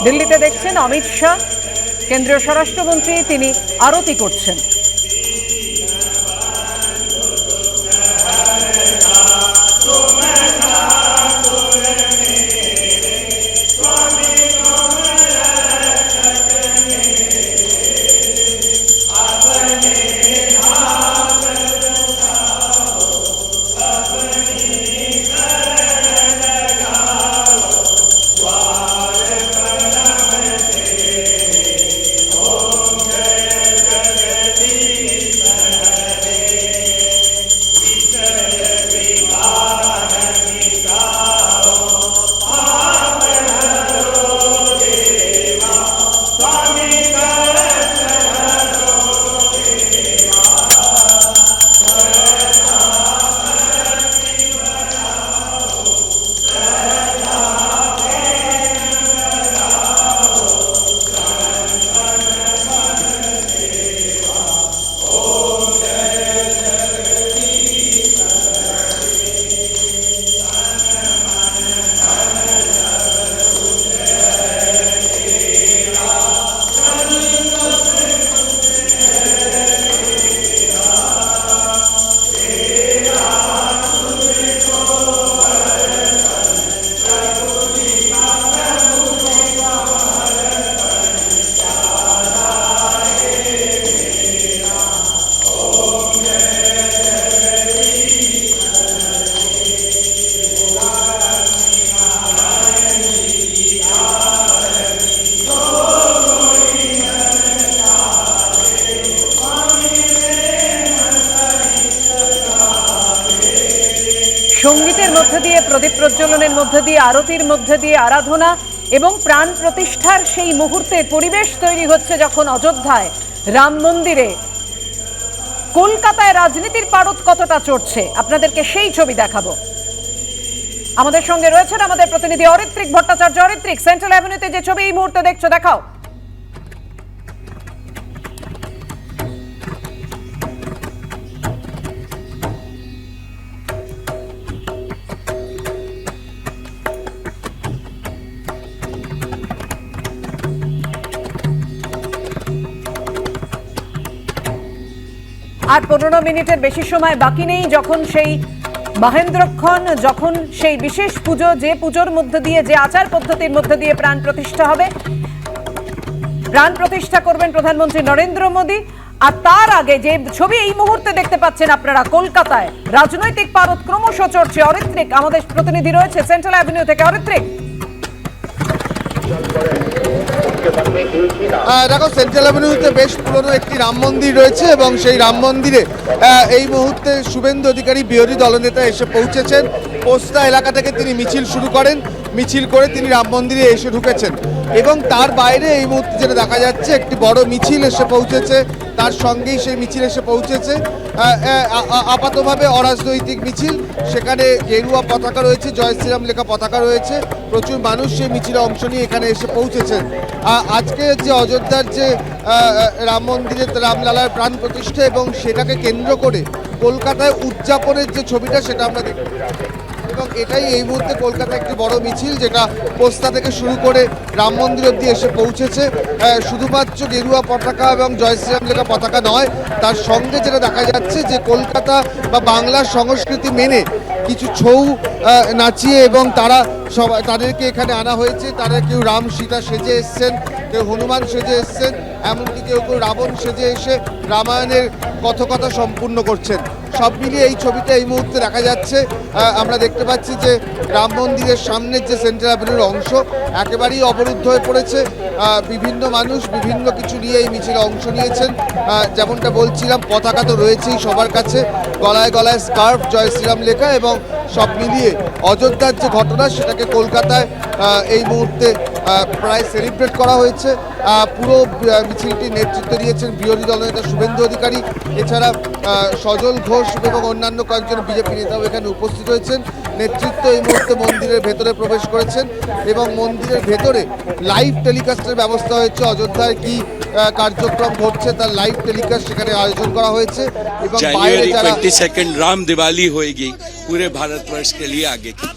দিল্লিতে দেখছেন অমিত শাহ, কেন্দ্রীয় স্বরাষ্ট্রমন্ত্রী, তিনি আরতি করছেন। সঙ্গীতের মধ্যে দিয়ে, প্রদীপ প্রজ্বলনের মধ্যে দিয়ে, আরতির মধ্যে দিয়ে আরাধনা এবং প্রাণ প্রতিষ্ঠার সেই মুহূর্তে পরিবেশ তৈরি হচ্ছে যখন অযোধ্যায় রাম মন্দিরে কলকাতায় রাজনীতির পারদ কতটা চড়ছে আপনাদেরকে সেই ছবি দেখাবো। আমাদের সঙ্গে রয়েছেন আমাদের প্রতিনিধি অরিত্রিক ভট্টাচার্য। অরিত্রিক, সেন্ট্রাল অ্যাভিনিউতে যে ছবি এই মুহূর্তে দেখছো, দেখাও। আর 15 মিনিটের বেশি সময় বাকি নেই, যখন সেই মহেন্দ্রক্ষণ, যখন সেই বিশেষ পুজো, যে পুজোর মধ্যে দিয়ে, যে আচার পদ্ধতির মধ্যে দিয়ে প্রাণ প্রতিষ্ঠা হবে, প্রাণ প্রতিষ্ঠা করবেন প্রধানমন্ত্রী নরেন্দ্র মোদী। আর তার আগে যে ছবি এই মুহূর্তে দেখতে পাচ্ছেন আপনারা, কলকাতায় রাজনৈতিক পারদ ক্রমশ চড়ছে। অরিত্রিক, আমাদের প্রতিনিধি রয়েছে সেন্ট্রাল অ্যাভিনিউ থেকে। অরিত্রিক, দেখো, সেন্ট্রাল অ্যাভিনিউতে বেশ পুরনো একটি রাম মন্দির রয়েছে এবং সেই রাম মন্দিরে এই মুহূর্তে শুভেন্দু অধিকারী বিরোধী দলনেতা এসে পৌঁছেছেন। পোস্তা এলাকা থেকে তিনি মিছিল শুরু করেন, মিছিল করে তিনি রাম মন্দিরে এসে ঢুকেছেন এবং তার বাইরে এই মুহূর্তে যেটা দেখা যাচ্ছে, একটি বড় মিছিল এসে পৌঁছেছে, তার সঙ্গেই সেই মিছিল এসে পৌঁছেছে। আপাতভাবে অরাজনৈতিক মিছিল, সেখানে গেরুয়া পতাকা রয়েছে, জয় শ্রীরাম লেখা পতাকা রয়েছে, প্রচুর মানুষ সেই মিছিলে অংশ নিয়ে এখানে এসে পৌঁছেছেন। আজকে যে অযোধ্যার যে রাম মন্দিরে রামলালার প্রাণ প্রতিষ্ঠা এবং সেটাকে কেন্দ্র করে কলকাতায় উদযাপনের যে ছবিটা, সেটা আমরা দেখি এবং এটাই এই মুহূর্তে কলকাতায় একটি বড় মিছিল, যেটা পোস্তা থেকে শুরু করে রাম মন্দির অবধি এসে পৌঁছেছে। শুধুমাত্র গেরুয়া পতাকা এবং জয় শ্রীরাম লেখা পতাকা নয়, তার সঙ্গে যেটা দেখা যাচ্ছে যে কলকাতা বা বাংলার সংস্কৃতি মেনে কিছু ছৌ নাচিয়ে এবং তাদেরকে এখানে আনা হয়েছে। তারা কেউ রাম সীতা সেজে এসছেন, কেউ হনুমান সেজে এসছেন, এমনকি কেউ কেউ রাবণ সেজে এসে রামায়ণের কথকতা সম্পূর্ণ করছেন। সব মিলিয়ে এই ছবিটা এই মুহূর্তে দেখা যাচ্ছে। আমরা দেখতে পাচ্ছি যে রাম মন্দিরের সামনের যে সেন্ট্রাল অ্যাভিনিউর অংশ একেবারেই অবরুদ্ধ হয়ে পড়েছে। বিভিন্ন মানুষ বিভিন্ন কিছু নিয়ে এই মিছিলে অংশ নিয়েছেন। যেমনটা বলছিলাম, পতাকা তো রয়েছেই সবার কাছে, গলায় গলায় স্কার্ফ, জয় শ্রীরাম লেখা, এবং সব মিলিয়ে অযোধ্যার যে ঘটনা সেটাকে কলকাতায় এই মুহূর্তে প্রায় সেলিব্রেট করা হয়েছে। পুরো মিছিলটির নেতৃত্ব দিয়েছেন বিরোধী দলনেতা শুভেন্দু অধিকারী। এছাড়া সজল ঘোষ এবং অন্যান্য কয়েকজন বিজেপি নেতাও এখানে উপস্থিত হয়েছেন। নেতৃত্ব এই মুহূর্তে মন্দিরের ভেতরে প্রবেশ করেছেন এবং মন্দিরের ভেতরে লাইভ টেলিকাস্টের ব্যবস্থা হয়েছে। অযোধ্যায় কি কার্যক্রম ঘটছে তার লাইভ টেলিকাস্ট সেখানে আয়োজন করা হয়েছে এবং জানুয়ারি 22 রাম দিওয়ালি होएगी पूरे भारतवर्ष के लिए आगे की।